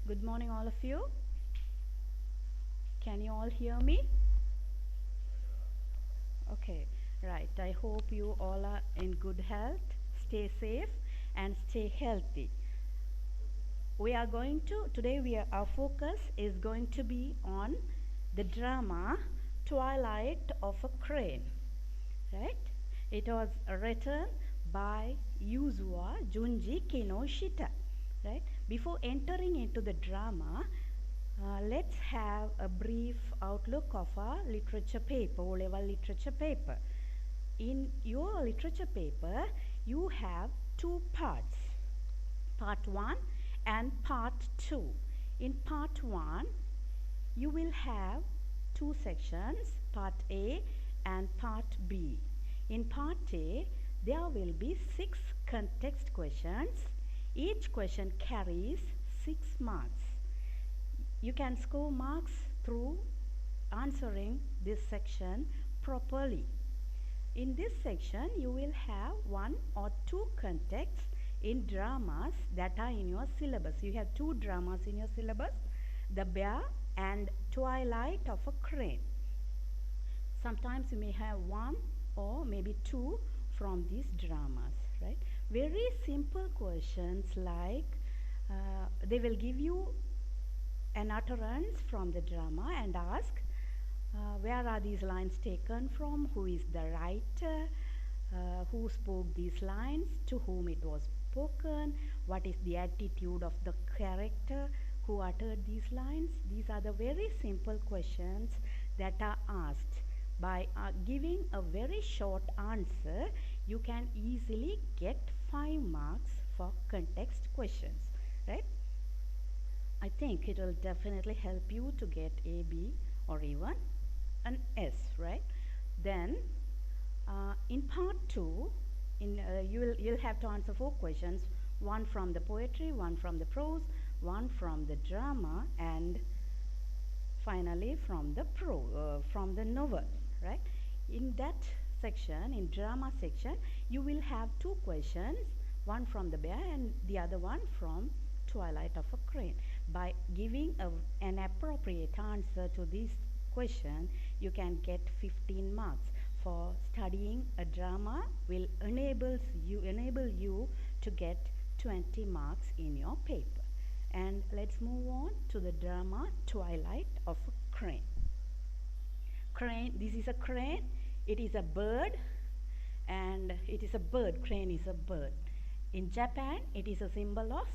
Good morning, all of you. Can you all hear me? Okay, right. I hope you all are in good health. Stay safe and stay healthy. Our focus is going to be on the drama Twilight of a Crane. Right? It was written by Yuzua Junji Kinoshita. Right? Before entering into the drama, let's have a brief outlook of our literature paper, O-level literature paper. In your literature paper, you have two parts, part 1 and part 2. In part 1, you will have two sections, part A and part B. In part A, there will be 6 context questions. Each question carries 6 marks. You can score marks through answering this section properly. In this section, you will have 1 or 2 contexts in dramas that are in your syllabus. You have 2 dramas in your syllabus, The Bear and Twilight of a Crane. Sometimes you may have 1 or maybe 2 from these dramas, right? Very simple questions like they will give you an utterance from the drama and ask where are these lines taken from, who is the writer, who spoke these lines, to whom it was spoken, what is the attitude of the character who uttered these lines. These are the very simple questions that are asked. By giving a very short answer, you can easily get 5 marks for context questions, right? I think it will definitely help you to get A, B, or even an S, right? Then in part 2, you'll have to answer 4 questions, 1 from the poetry, 1 from the prose, 1 from the drama, and finally from the novel, right? In that section, in drama section, you will have 2 questions, 1 from the Bear and the other one from Twilight of a Crane. By giving an appropriate answer to this question, you can get 15 marks. For studying a drama will enable you to get 20 marks in your paper. And let's move on to the drama Twilight of a Crane. This is a crane. It is a bird, and it is a bird. Crane is a bird. In Japan, it is a symbol of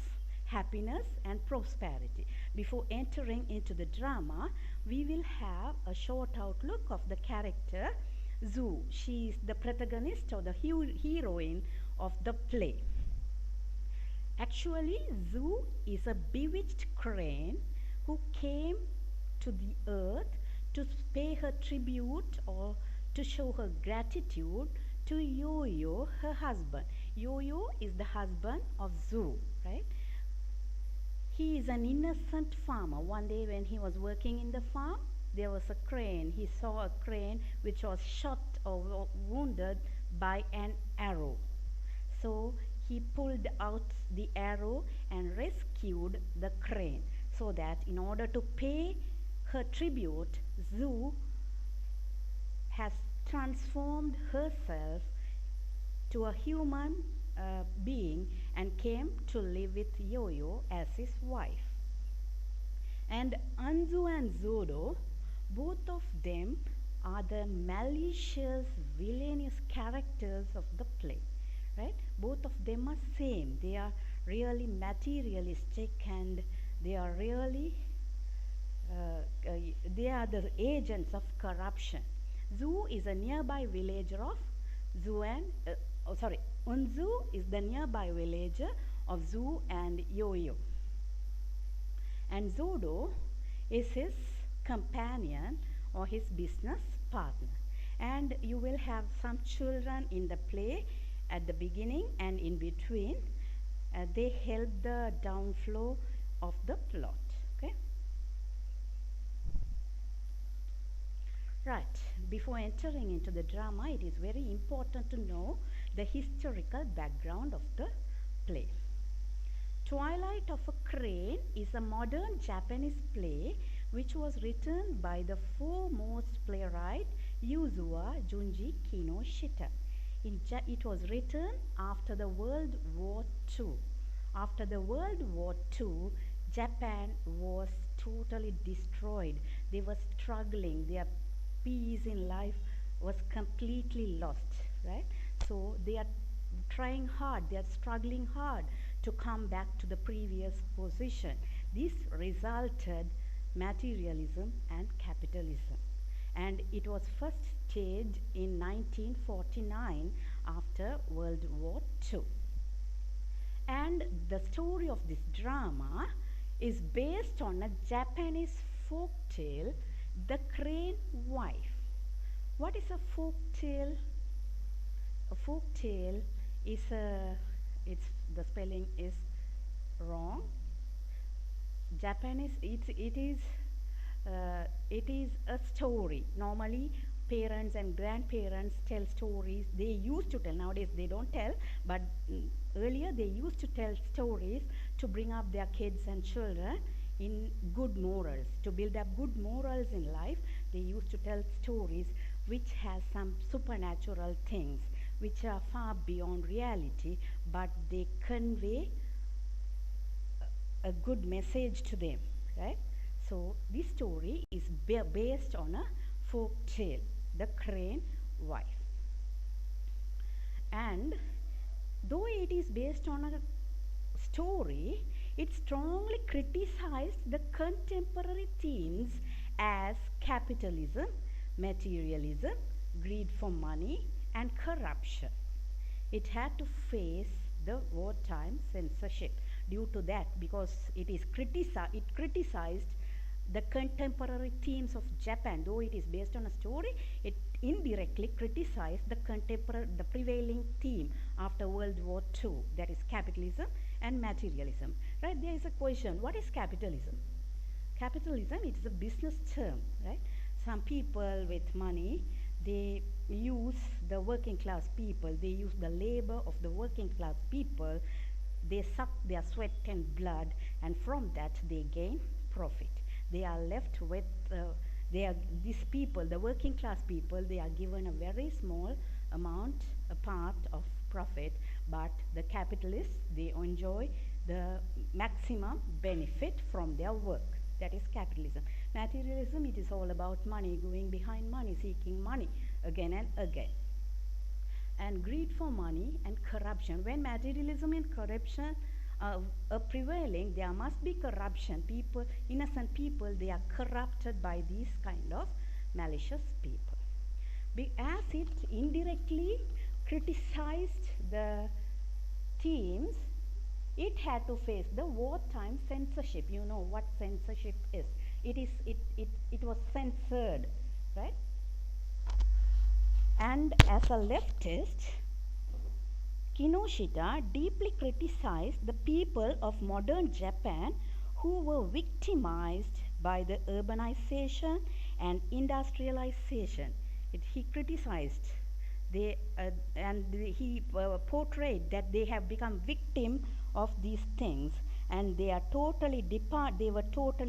happiness and prosperity. Before entering into the drama, we will have a short outlook of the character Zoo. She is the protagonist or the heroine of the play. Actually, Zoo is a bewitched crane who came to the earth to pay her tribute or to show her gratitude to Yo-Yo, her husband. Yo-Yo is the husband of Zoo, right? He is an innocent farmer. One day when he was working in the farm, there was a crane. He saw a crane which was shot or wounded by an arrow. So he pulled out the arrow and rescued the crane, so that in order to pay her tribute, Zoo has transformed herself to a human being and came to live with Yo-Yo as his wife. And Anzu and Zodo, both of them are the malicious, villainous characters of the play, right? Both of them are same. They are really materialistic, and they are really they are the agents of corruption. Zoo is a nearby villager of Unzu is the nearby villager of Zoo and Yo-Yo. And Zodo is his companion or his business partner. And you will have some children in the play at the beginning and in between. They help the downflow of the plot. Okay? Right. Before entering into the drama, it is very important to know the historical background of the play. Twilight of a Crane is a modern Japanese play which was written by the foremost playwright Yuzua Junji Kinoshita. It was written after the World War II. After the World War II, Japan was totally destroyed. They were struggling. Their peace in life was completely lost, right? So they are trying hard, they are struggling hard to come back to the previous position. This resulted materialism and capitalism. And it was first staged in 1949 after World War II. And the story of this drama is based on a Japanese folk tale, The Crane Wife. What is a folk tale? A folk tale is the spelling is wrong. Japanese, it is a story. Normally parents and grandparents tell stories. They used to tell, nowadays they don't tell, but earlier they used to tell stories to bring up their kids and children in good morals. To build up good morals in life, they used to tell stories which has some supernatural things which are far beyond reality, but they convey a good message to them, right? So this story is based on a folk tale, The Crane Wife. And though it is based on a story, it strongly criticized the contemporary themes as capitalism, materialism, greed for money, and corruption. It had to face the wartime censorship due to that, because it criticized the contemporary themes of Japan. Though it is based on a story, it indirectly criticized the prevailing theme after World War II, that is capitalism and materialism. Right? There is a question: what is capitalism? Capitalism, it is a business term, right? Some people with money, they use the working class people, they use the labor of the working class people, they suck their sweat and blood, and from that they gain profit. They are left with, these people, the working class people, they are given a very small amount, a part of profit, but the capitalists, they enjoy the maximum benefit from their work. That is capitalism. Materialism, it is all about money, going behind money, seeking money again and again. And greed for money and corruption. When materialism and corruption are prevailing, there must be corruption. People, innocent people, they are corrupted by these kind of malicious people. As it indirectly criticized the themes, it had to face the wartime censorship. You know what censorship is. It was censored, right? And as a leftist, Kinoshita deeply criticized the people of modern Japan who were victimized by the urbanization and industrialization. He criticized he portrayed that they have become victim of these things, and they were totally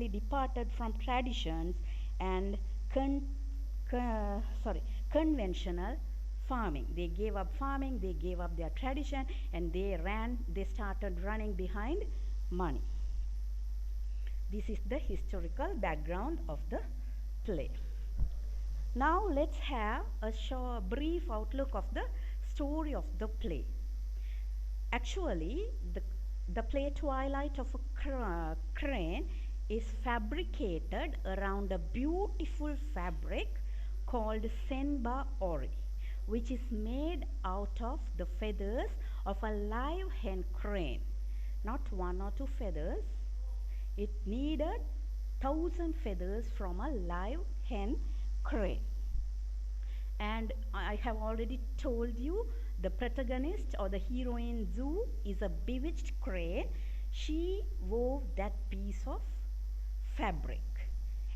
departed from traditions and conventional farming. They gave up farming, they gave up their tradition, and they started running behind money. This is the historical background of the play. Now let's have a brief outlook of the story of the play. Actually, the play Twilight of a Crane is fabricated around a beautiful fabric called senba ori, which is made out of the feathers of a live hen crane. Not one or two feathers. It needed 1,000 feathers from a live hen crane. And I have already told you, the protagonist or the heroine Zoo is a bewitched crane. She wove that piece of fabric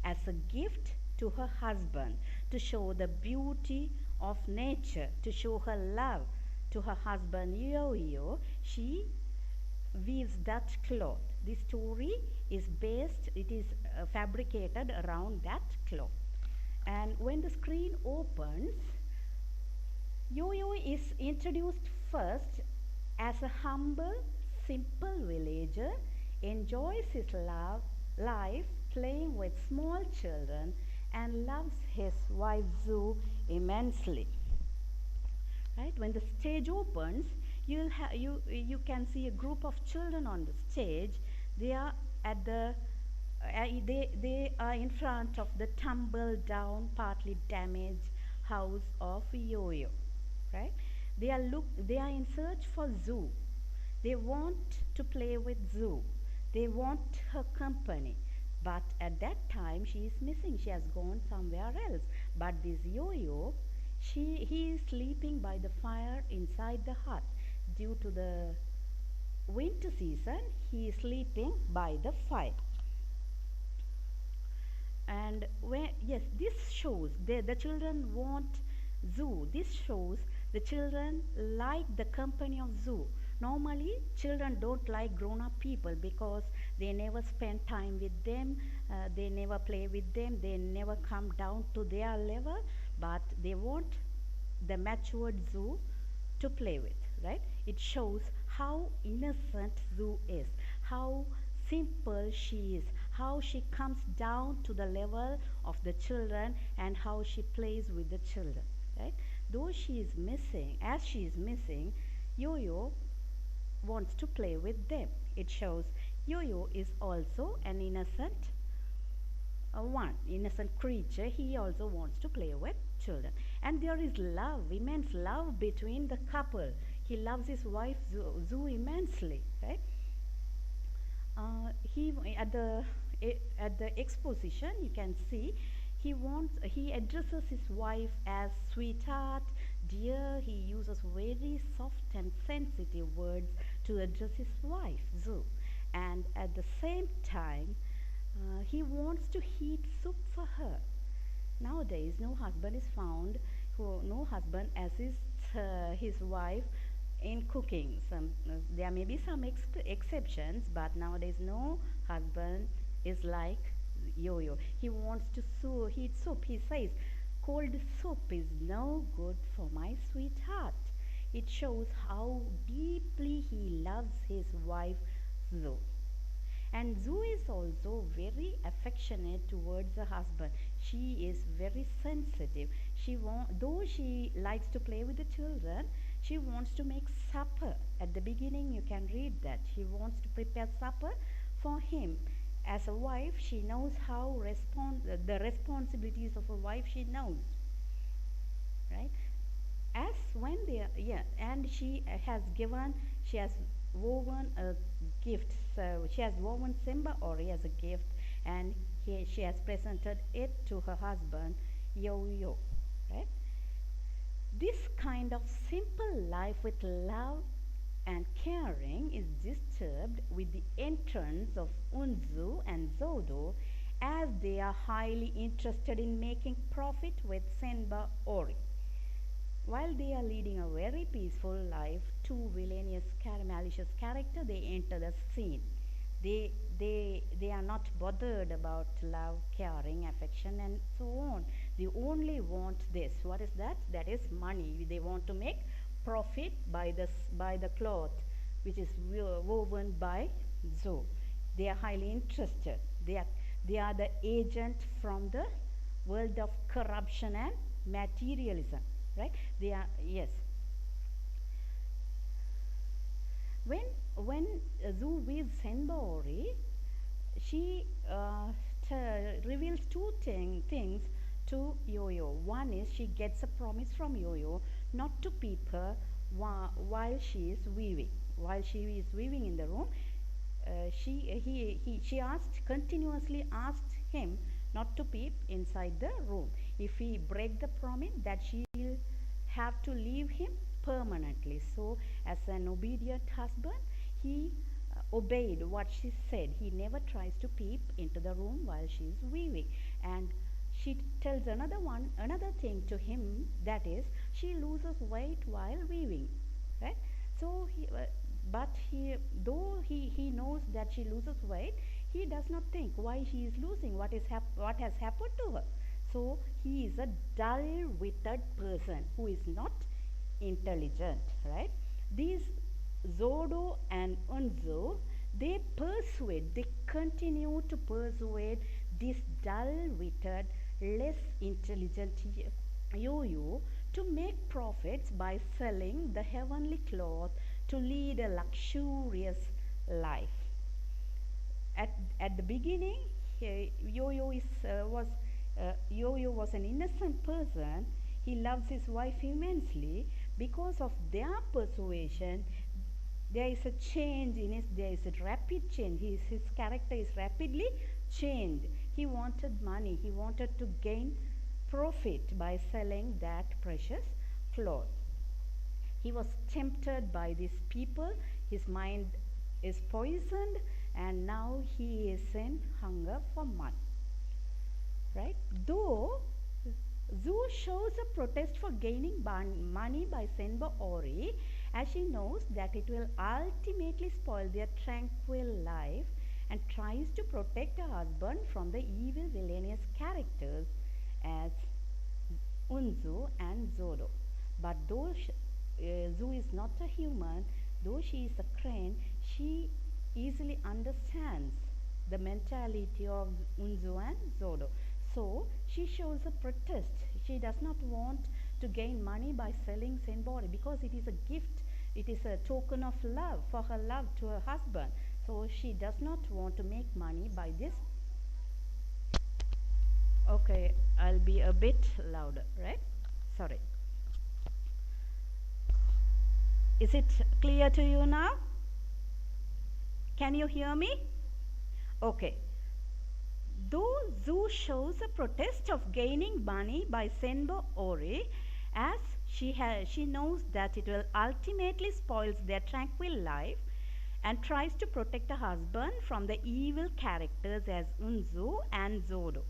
as a gift to her husband, to show the beauty of nature, to show her love to her husband Yo-Yo. She weaves that cloth. The story is based, it is fabricated around that cloth. And when the screen opens, Yo-Yo is introduced first as a humble, simple villager, enjoys his life playing with small children, and loves his wife Zoo immensely. Right? When the stage opens, you can see a group of children on the stage. They are at the they are in front of the tumbled down, partly damaged house of Yo-Yo. Right? They are in search for Zoo. They want to play with Zoo. They want her company. But at that time she is missing. She has gone somewhere else. But this Yo-Yo, he is sleeping by the fire inside the hut. Due to the winter season, he is sleeping by the fire. And when, yes, this shows the children want Zoo. This shows the children like the company of Zoo. Normally children don't like grown up people because they never spend time with them, they never play with them, they never come down to their level, but they want the matured Zoo to play with, right? It shows how innocent Zoo is, how simple she is, how she comes down to the level of the children, and how she plays with the children, right? Though she is missing, as she is missing, Yo-Yo wants to play with them. It shows Yo-Yo is also an innocent innocent creature. He also wants to play with children, and there is love, immense love between the couple. He loves his wife Zoo immensely, right? He at the exposition you can see he addresses his wife as sweetheart, dear. He uses very soft and sensitive words to address his wife Zoo, and at the same time he wants to heat soup for her. Nowadays no husband is found who no husband assists his wife in cooking. There may be some exceptions, but nowadays no husband is like Yo-Yo. He wants to heat soup. He says, "Cold soup is no good for my sweetheart." It shows how deeply he loves his wife Zoo. And Zoo is also very affectionate towards her husband. She is very sensitive. Though she likes to play with the children, she wants to make supper. At the beginning you can read that. She wants to prepare supper for him. As a wife, she knows how the responsibilities of a wife she knows. Right? As when they are, yeah, and she has woven a gift. So she has woven Simba Ori as a gift, and she has presented it to her husband Yo-Yo. Right? This kind of simple life with love and caring is disturbed with the entrance of Unzu and Zodo, as they are highly interested in making profit with Senba Ori. While they are leading a very peaceful life, two villainous, malicious characters, they enter the scene. They are not bothered about love, caring, affection, and so on. They only want this. What is that? That is money. They want to make profit by the cloth which is woven by Zoo. They are highly interested. They are the agent from the world of corruption and materialism, right? They are, yes. When Zoo weaves Senbori, she reveals two things to Yo-Yo. One is she gets a promise from Yo-Yo not to peep her while she is weaving. While she is weaving in the room, she continuously asked him not to peep inside the room. If he break the promise, that she will have to leave him permanently. So as an obedient husband, he obeyed what she said. He never tries to peep into the room while she is weaving. And she tells another thing to him, that is she loses weight while weaving, right? So but he knows that she loses weight, he does not think why she is losing, what has happened to her. So he is a dull-witted person who is not intelligent, right? These Zodo and Unzo, they continue to persuade this dull-witted, less intelligent yo-yo to make profits by selling the heavenly cloth to lead a luxurious life. At the beginning, Yo-Yo was an innocent person. He loves his wife immensely. Because of their persuasion, there is a change in there is a rapid change. His character is rapidly changed. He wanted money. He wanted to gain profit by selling that precious cloth. He was tempted by these people. His mind is poisoned, and now he is in hunger for money. Right? Though Zhu shows a protest for gaining money by Senba Ori, as she knows that it will ultimately spoil their tranquil life, and tries to protect her husband from the evil villainous characters as Unzu and Zodo. But though Zhu is not a human, though she is a crane, she easily understands the mentality of Unzu and Zodo. So she shows a protest. She does not want to gain money by selling Senbori because it is a gift. It is a token of love, for her love to her husband. So she does not want to make money by this. Okay, I'll be a bit louder, right? Sorry. Is it clear to you now? Can you hear me? Okay. Though Zhu shows a protest of gaining money by Senbo Ori, as she knows that it will ultimately spoil their tranquil life, and tries to protect her husband from the evil characters as Unzu and Zodo.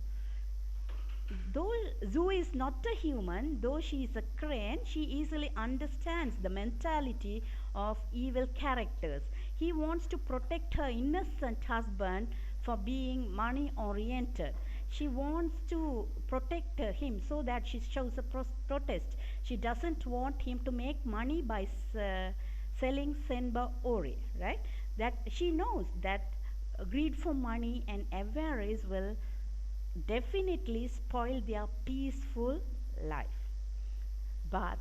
Though Zhu is not a human, though she is a crane, she easily understands the mentality of evil characters. He wants to protect her innocent husband for being money oriented. She wants to protect him so that she shows a protest. She doesn't want him to make money by selling Senba Ori, right? That she knows that greed for money and avarice will definitely spoil their peaceful life. But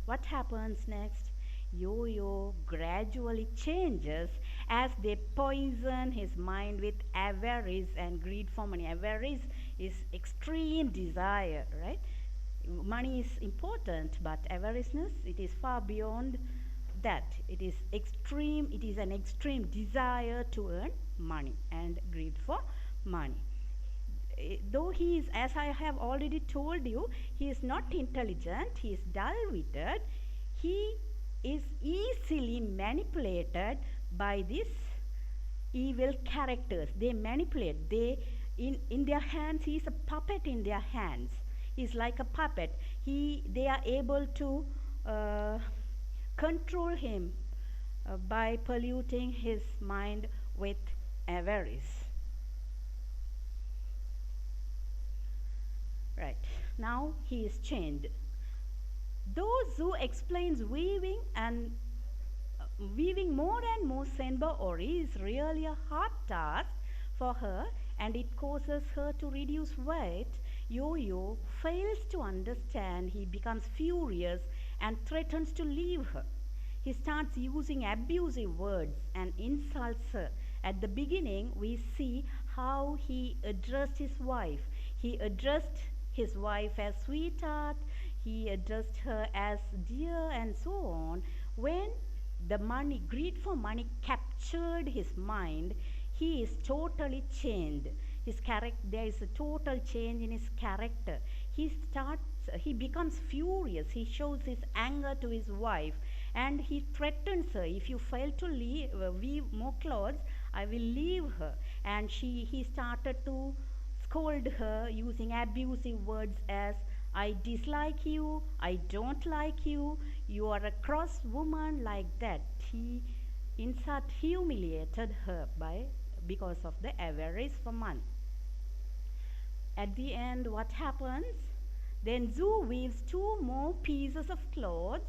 what happens next? Yo-Yo gradually changes as they poison his mind with avarice and greed for money. Avarice is extreme desire, right? Money is important, but avariceness, it is far beyond that. It is an extreme desire to earn money and greed for money. Though he is, as I have already told you, he is not intelligent, he is dull-witted, he is easily manipulated by these evil characters. They manipulate. In their hands, he is a puppet in their hands. He is like a puppet. They are able to control him by polluting his mind with avarice. Right. Now he is chained. Though Zhu explains weaving more and more Senba Ori is really a hard task for her, and it causes her to reduce weight, Yo-Yo fails to understand. He becomes furious and threatens to leave her. He starts using abusive words and insults her. At the beginning, we see how he addressed his wife. He addressed his wife as sweetheart, he addressed her as dear, and so on. When the greed for money captured his mind, he is totally changed. There is a total change in his character. He becomes furious. He shows his anger to his wife, and he threatens her. If you fail to weave more clothes, I will leave her. And he started to scold her using abusive words as, I dislike you, I don't like you, you are a cross woman, like that. He Insat humiliated her because of the avarice for money. At the end, what happens? Then Zoo weaves two more pieces of clothes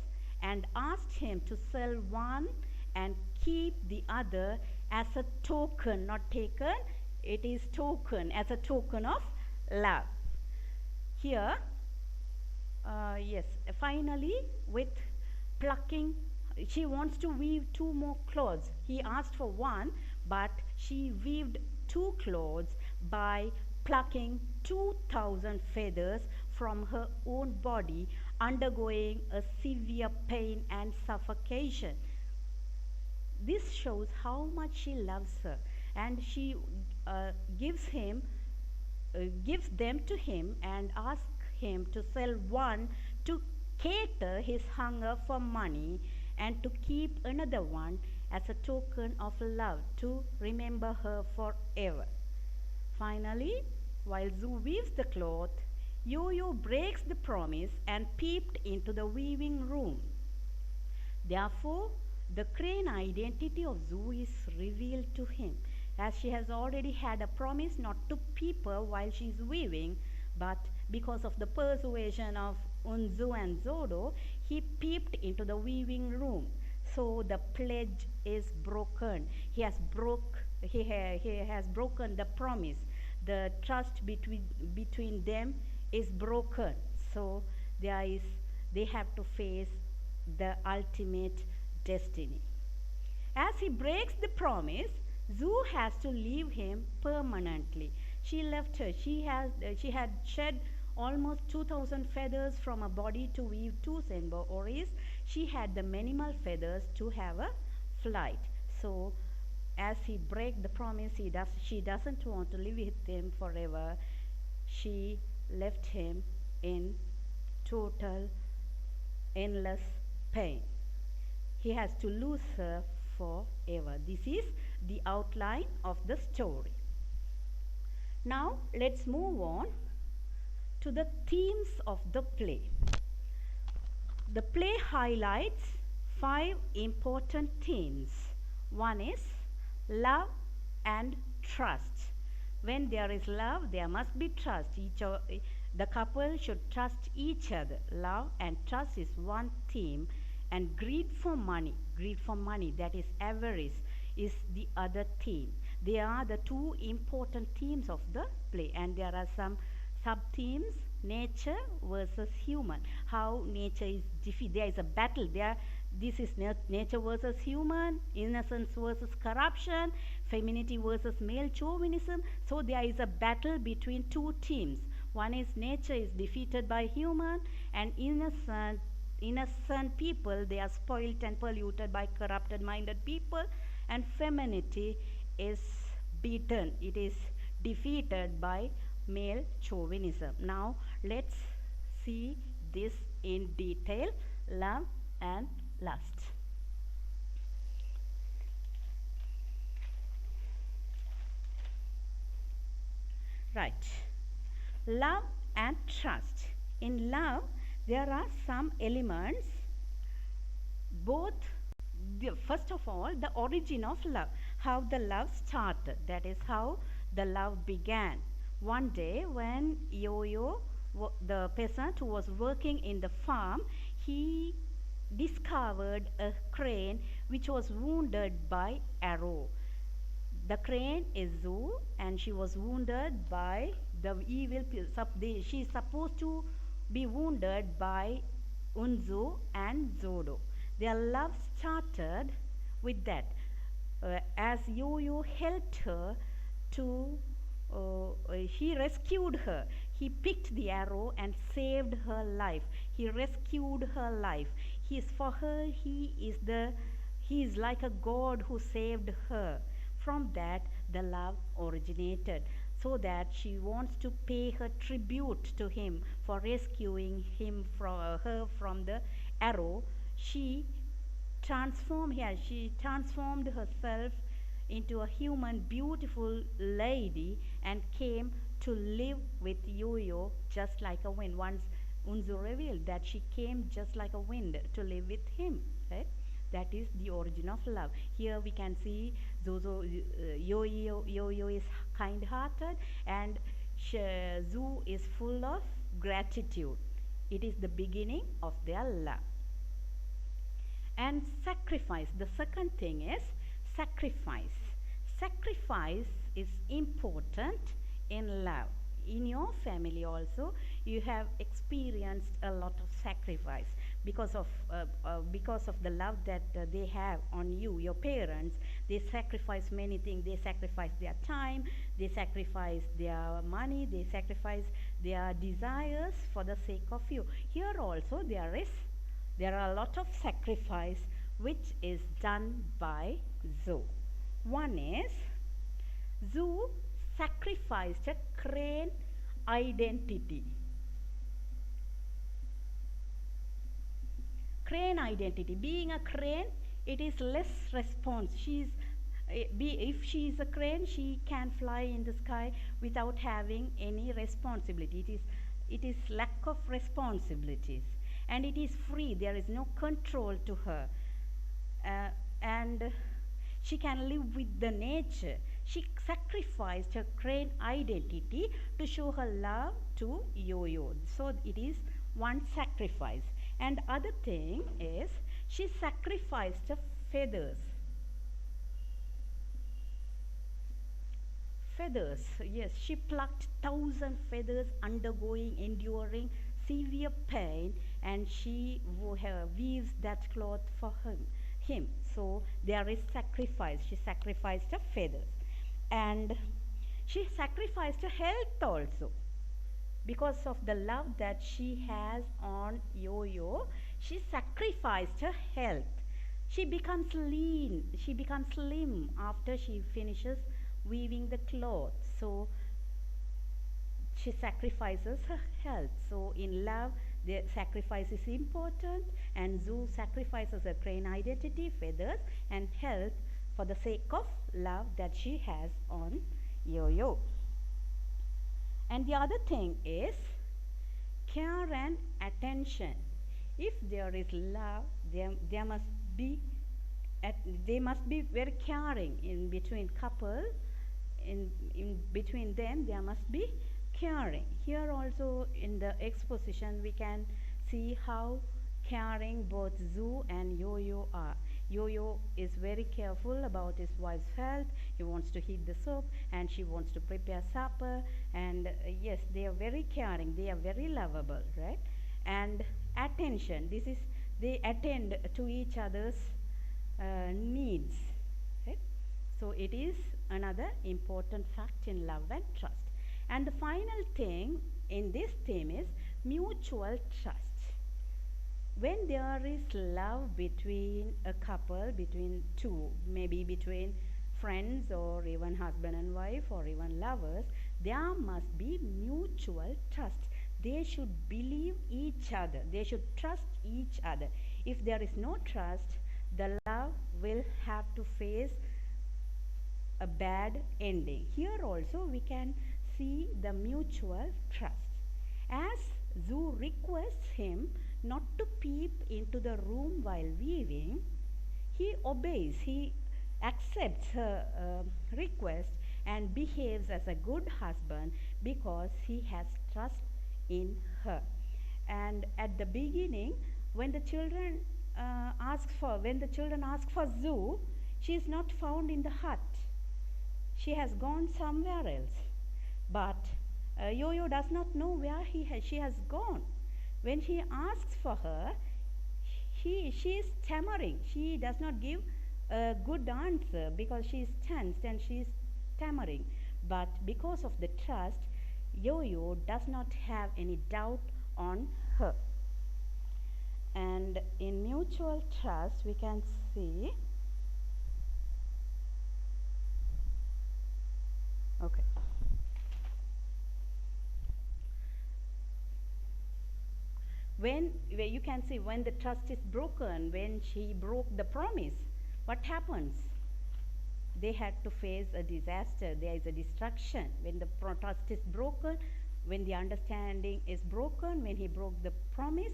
and asked him to sell one and keep the other as a token, not taken, it is token, as a token of love. Here, yes, finally, with plucking, she wants to weave two more clothes. He asked for one, but she weaved two clothes by plucking 2,000 feathers from her own body, undergoing a severe pain and suffocation. This shows how much she loves her, and she gives him gives them to him and asks him to sell one to cater his hunger for money and to keep another one as a token of love to remember her forever. Finally, while Zoo weaves the cloth, Yo-Yo breaks the promise and peeped into the weaving room. Therefore, the crane identity of Zoo is revealed to him, as she has already had a promise not to peep her while she is weaving, but because of the persuasion of Unzu and Zodo, he peeped into the weaving room. So the pledge is broken. He has broken the promise. The trust between them is broken. So they have to face the ultimate destiny. As he breaks the promise, Zoo has to leave him permanently. She left her. She had shed almost 2,000 feathers from her body to weave two Senbo oris. She had the minimal feathers to have a flight. So, as he breaks the promise, she doesn't want to live with him forever. She left him in total, endless pain. He has to lose her forever. This is the outline of the story. Now let's move on to the themes of the play. The play highlights 5 important themes. One is love and trust. When there is love, there must be trust. The couple should trust each other. Love and trust is one theme, and greed for money, that is avarice, is the other theme. They are the 2 important themes of the play, and there are some sub-themes: nature versus human. How nature is defeated. There is a battle there. This is nature versus human, innocence versus corruption, femininity versus male chauvinism. So there is a battle between 2 themes. One is nature is defeated by human, and innocent people, they are spoilt and polluted by corrupted minded people, and femininity is beaten, it is defeated by male chauvinism. Now let's see this in detail: love and lust. Right, love and trust. In love, there are some elements, first of all, the origin of love, how the love started, that is how the love began. One day when Yo-Yo, the peasant who was working in the farm, he discovered a crane which was wounded by arrow. The crane is Zoo, and she was wounded by the evil. She is supposed to be wounded by Unzu and Zodo. Their love started with that. As Yo-Yo helped her he rescued her. He picked the arrow and saved her life. He rescued her life. For her, he is like a god who saved her. From that, the love originated, so that she wants to pay her tribute to him for rescuing her from the arrow. She transformed herself into a human, beautiful lady, and came to live with Yo-Yo just like a wind. Once Unzu revealed that she came just like a wind to live with him, right? That is the origin of love. Here we can see Zozo, Yo-Yo is kind-hearted, and Zoo is full of gratitude. It is the beginning of their love. And sacrifice. The second thing is sacrifice. Sacrifice is important in love. In your family also, you have experienced a lot of sacrifice because of the love that they have on you, your parents. They sacrifice many things. They sacrifice their time, they sacrifice their money, they sacrifice their desires for the sake of you. Here also there are a lot of sacrifice which is done by Zoo. One is Zoo sacrificed a crane identity. Crane identity. Being a crane, it is less response. If she is a crane, she can fly in the sky without having any responsibility. It is lack of responsibilities, and it is free. There is no control to her, and she can live with the nature. She sacrificed her crane identity to show her love to Yo-Yo. So it is one sacrifice. And other thing is she sacrificed her feathers. Feathers, yes, she plucked 1,000 feathers, enduring severe pain, and she weaves that cloth for him. So there is sacrifice. She sacrificed her feathers, and she sacrificed her health also. Because of the love that she has on Yo-Yo, she sacrificed her health. She becomes lean, she becomes slim after she finishes weaving the cloth. So she sacrifices her health. So in love, the sacrifice is important, and Zoo sacrifices her crane identity, feathers, and health for the sake of love that she has on Yo-Yo. And the other thing is care and attention. If there is love, there must be they must be very caring in between couple. In between them, there must be caring. Here also in the exposition, we can see how caring both Zoo and Yo-Yo are. Yo-Yo is very careful about his wife's health. He wants to heat the soup, and she wants to prepare supper. And yes, they are very caring. They are very lovable, right? And attention. They attend to each other's needs, right? So it is another important fact in love and trust. And the final thing in this theme is mutual trust. When there is love between a couple, between two, maybe between friends or even husband and wife or even lovers, there must be mutual trust. They should believe each other. They should trust each other. If there is no trust, the love will have to face a bad ending. Here also we can see the mutual trust. As Zoo requests him not to peep into the room while weaving, he obeys. He accepts her request and behaves as a good husband because he has trust in her. And at the beginning, when the children ask for Zoo, she is not found in the hut. She has gone somewhere else. But Yo-Yo does not know where she has gone. When he asks for her, she is stammering. She does not give a good answer because she is tensed and she is stammering. But because of the trust, Yo-Yo does not have any doubt on her. And in mutual trust, we can see. Okay. When you can see when the trust is broken, when she broke the promise, what happens? They had to face a disaster. There is a destruction. When the trust is broken, when the understanding is broken, when he broke the promise,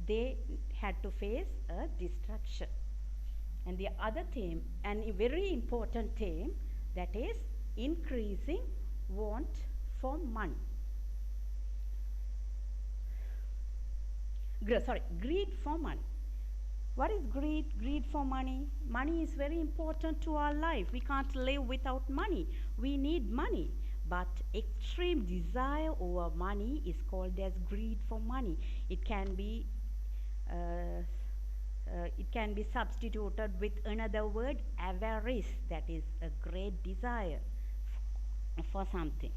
they had to face a destruction. And the other theme, and a very important theme, that is increasing want for money. Greed for money. What is greed? Greed for money. Money is very important to our life. We can't live without money. We need money. But extreme desire over money is called as greed for money. It can be uh, substituted with another word, avarice, that is a great desire for something.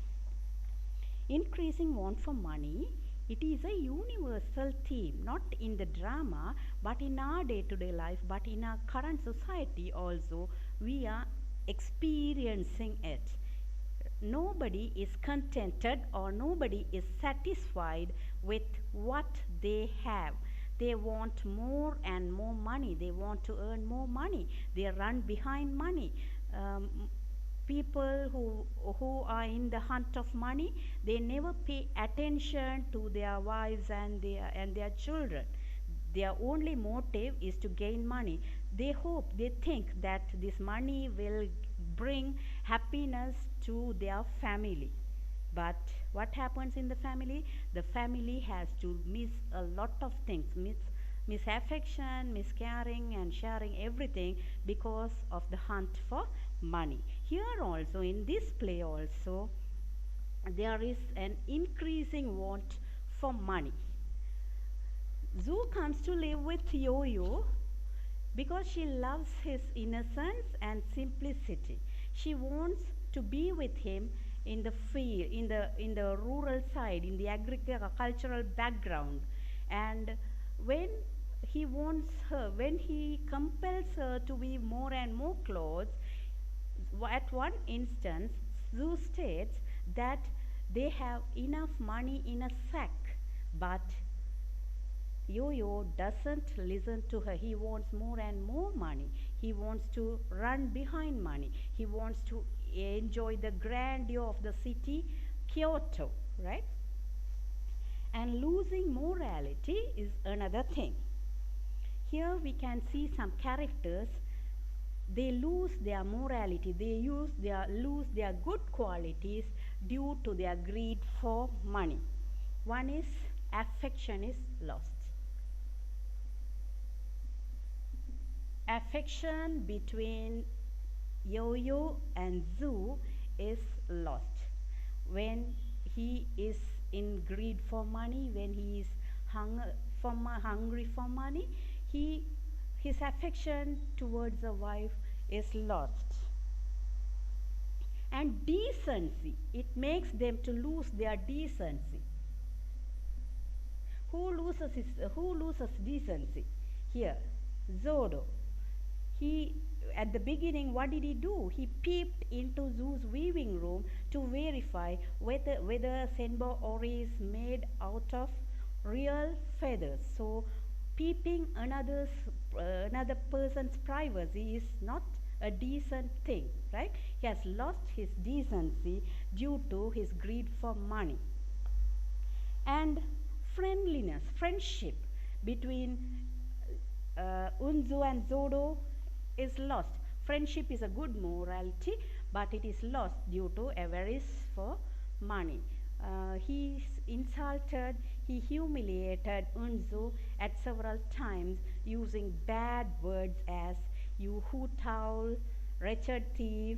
Increasing want for money, it is a universal theme, not in the drama, but in our day to day life, but in our current society also. We are experiencing it. Nobody is contented or nobody is satisfied with what they have. They want more and more money. They want to earn more money. They run behind money. Um, People who are in the hunt of money, they never pay attention to their wives and their children. Their only motive is to gain money. They think that this money will bring happiness to their family. But what happens in the family? The family has to miss a lot of things, miss affection, miss caring and sharing everything because of the hunt for money. Here also, in this play also, there is an increasing want for money. Zoo comes to live with Yo-Yo because she loves his innocence and simplicity. She wants to be with him in the field, in the rural side, in the agricultural background. And when when he compels her to weave more and more clothes, at one instance, Zoo states that they have enough money in a sack, but Yo-Yo doesn't listen to her. He wants more and more money. He wants to run behind money. He wants to enjoy the grandeur of the city, Kyoto, right? And losing morality is another thing. Here we can see some characters. They lose their morality. They lose their good qualities due to their greed for money. One is affection is lost. Affection between Yo-Yo and Zoo is lost when he is in greed for money, when he is hungry for money. His affection towards the wife is lost. And decency, it makes them to lose their decency. Who loses decency? Here, Zodo. At the beginning, what did he do? He peeped into Zoo's weaving room to verify whether Senbo Ori is made out of real feathers. So peeping another person's privacy is not a decent thing, right? He has lost his decency due to his greed for money. And friendship between Unzu and Zodo is lost. Friendship is a good morality, but it is lost due to avarice for money. He insulted, he humiliated Unzu at several times using bad words as you hoot owl, wretched thief,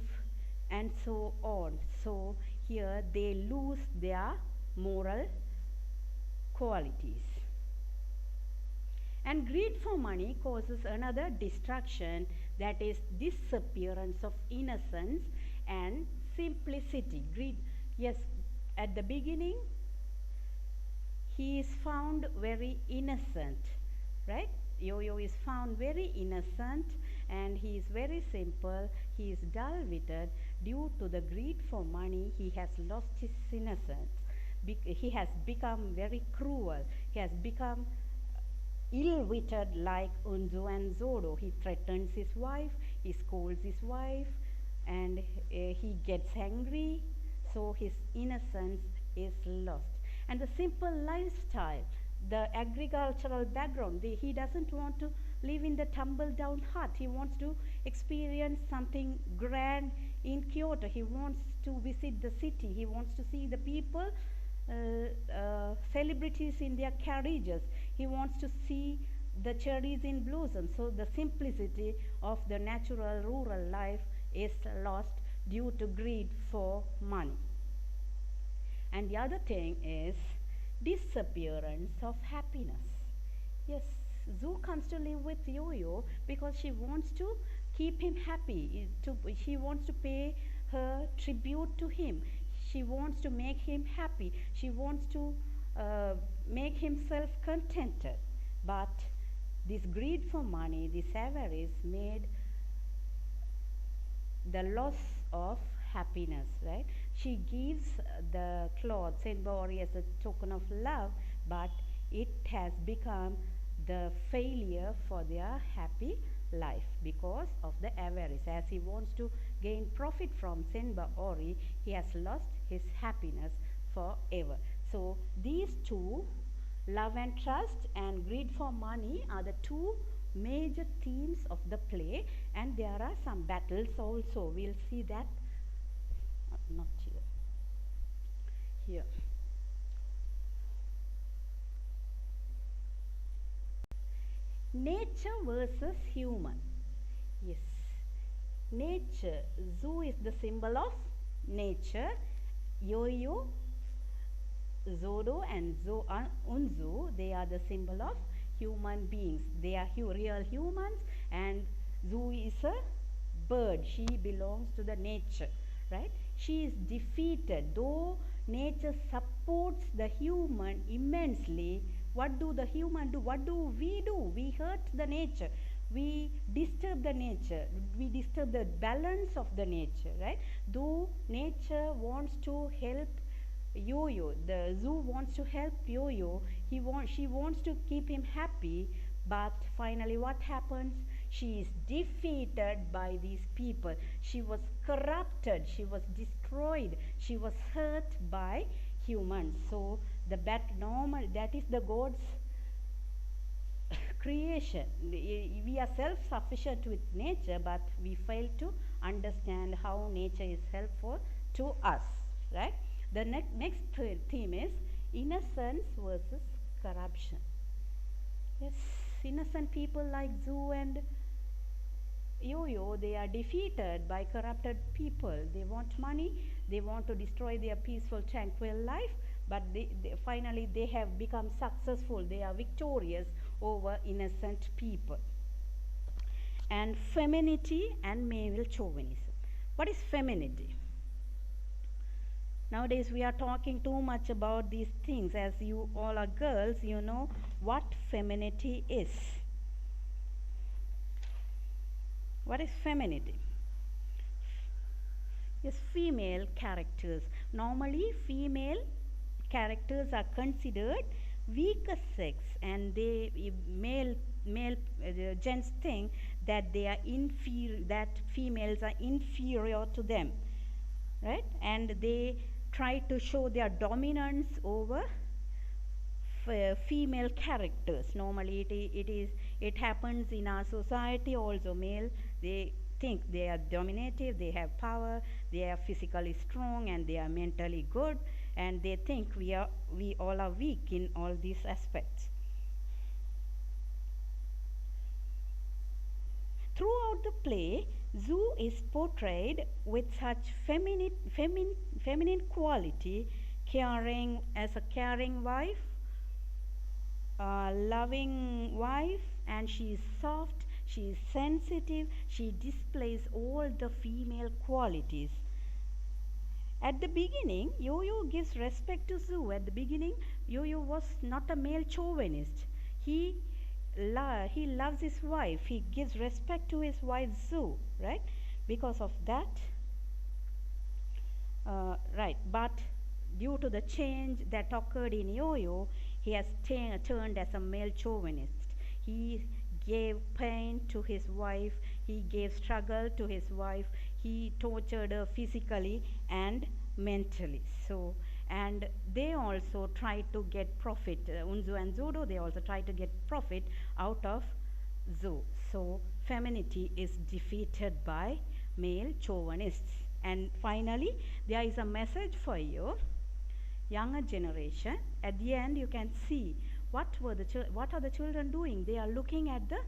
and so on. So here they lose their moral qualities. And greed for money causes another destruction, that is disappearance of innocence and simplicity. Greed, yes, at the beginning he is found very innocent, right? Yo-Yo is found very innocent and he is very simple. He is dull-witted. Due to the greed for money, he has lost his innocence. He has become very cruel. He has become ill-witted like Unzu and Zodo. He threatens his wife, he scolds his wife, and he gets angry, so his innocence is lost. And the simple lifestyle, the agricultural background, he doesn't want to live in the tumble down hut. He wants to experience something grand in Kyoto. He wants to visit the city. He wants to see the people, celebrities in their carriages. He wants to see the cherries in blossom. So the simplicity of the natural rural life is lost due to greed for money. And the other thing is disappearance of happiness. Yes, Zoo comes to live with Yo-Yo because she wants to keep him happy. She wants to pay her tribute to him. She wants to make him happy. She wants to make himself contented. But this greed for money, this avarice made the loss of happiness, right? She gives the clothes in Bori as a token of love, but it has become the failure for their happy life because of the avarice. As he wants to gain profit from Senba Ori, he has lost his happiness forever. So these two, love and trust and greed for money, are the two major themes of the play, and there are some battles also. We'll see that. Not here. Here. Nature versus human. Yes. Nature. Zoo is the symbol of nature. Yo-Yo, Zodo and Unzu, they are the symbol of human beings. They are real humans, and Zoo is a bird. She belongs to the nature, right? She is defeated. Though nature supports the human immensely, what do the human do? What do? We hurt the nature. We disturb the nature. We disturb the balance of the nature, right? Though nature wants to help Yo-Yo, the Zoo wants to help Yo-Yo. She wants to keep him happy, but finally what happens? She is defeated by these people. She was corrupted. She was destroyed. She was hurt by humans. So that is the God's creation. We are self-sufficient with nature, but we fail to understand how nature is helpful to us, right? The next theme is innocence versus corruption. Yes, innocent people like Zoo and Yo-Yo, they are defeated by corrupted people. They want money. They want to destroy their peaceful, tranquil life. But finally, they have become successful. They are victorious over innocent people. And femininity and male chauvinism. What is femininity? Nowadays we are talking too much about these things. As you all are girls, you know what femininity is. What is femininity? Yes, female characters. Normally female characters are considered weaker sex, and male gents think that they are that females are inferior to them, right? And they try to show their dominance over female characters. Normally it happens in our society also. Male, they think they are dominative, they have power, they are physically strong, and they are mentally good, and they think we all are weak in all these aspects. Throughout the play, Zoo is portrayed with such feminine quality, caring as a caring wife, loving wife, and she is soft, she is sensitive, she displays all the female qualities. At the beginning, Yo-Yo gives respect to Zoo. At the beginning, Yo-Yo was not a male chauvinist. He loves his wife. He gives respect to his wife Zoo, right? Because of that, right. But due to the change that occurred in Yo-Yo, he has turned as a male chauvinist. He gave pain to his wife. He gave struggle to his wife. He tortured her physically and mentally. So, and they also try to get profit. Unzu and Zodo, they also try to get profit out of zoo. So femininity is defeated by male chauvinists. And finally, there is a message for you, younger generation. At the end, you can see what are the children doing. They are looking at the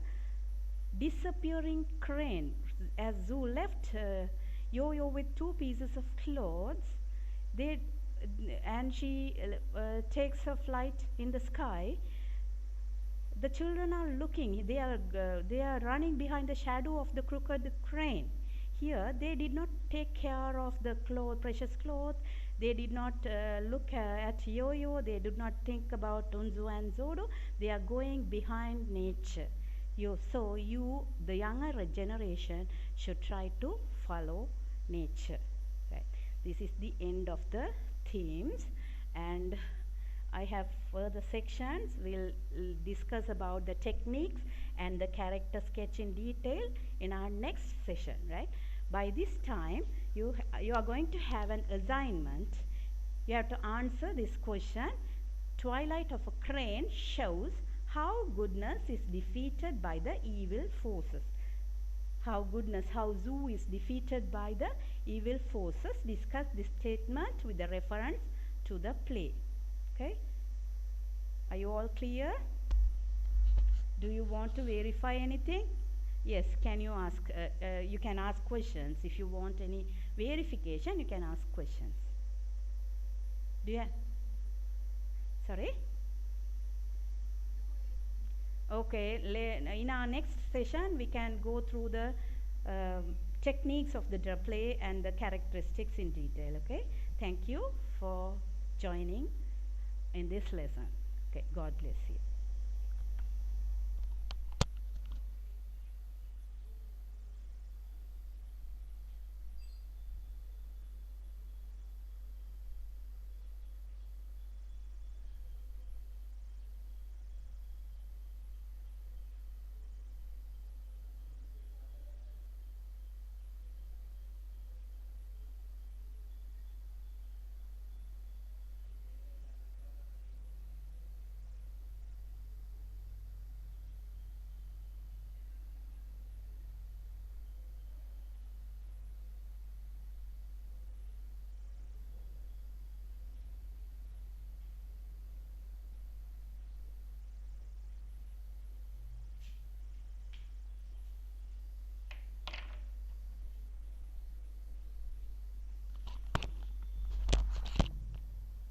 disappearing crane. As Zoo left Yo-Yo with two pieces of clothes, they and she takes her flight in the sky. The children are looking. They are running behind the shadow of the crooked crane. Here, they did not take care of the precious cloth. They did not look at Yo-Yo. They did not think about Unzu and Zodo. They are going behind nature. The younger generation, should try to follow nature. Right. This is the end of the themes, and I have further sections. We'll discuss about the techniques and the character sketch in detail in our next session, right? By this time, you are going to have an assignment. You have to answer this question. Twilight of a Crane shows how goodness is defeated by the evil forces. How Zoo is defeated by the evil forces. Discuss this statement with the reference to the play. Okay? Are you all clear? Do you want to verify anything? Yes, can you ask? You can ask questions. If you want any verification, you can ask questions. Do you? Sorry? Okay, in our next session, we can go through the techniques of the play and the characteristics in detail. Okay? Thank you for joining in this lesson. Okay, God bless you.